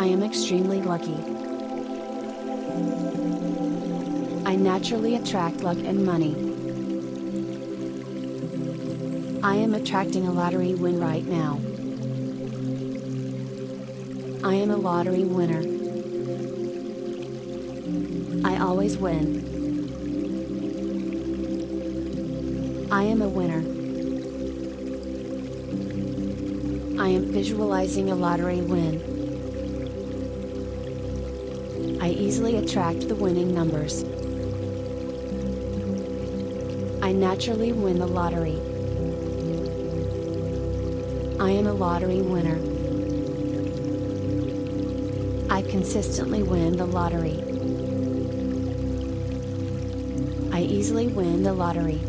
I am extremely lucky. I naturally attract luck and money. I am attracting a lottery win right now. I am a lottery winner. I always win. I am a winner. I am visualizing a lottery win. I easily attract the winning numbers. I naturally win the lottery. I am a lottery winner. I consistently win the lottery. I easily win the lottery.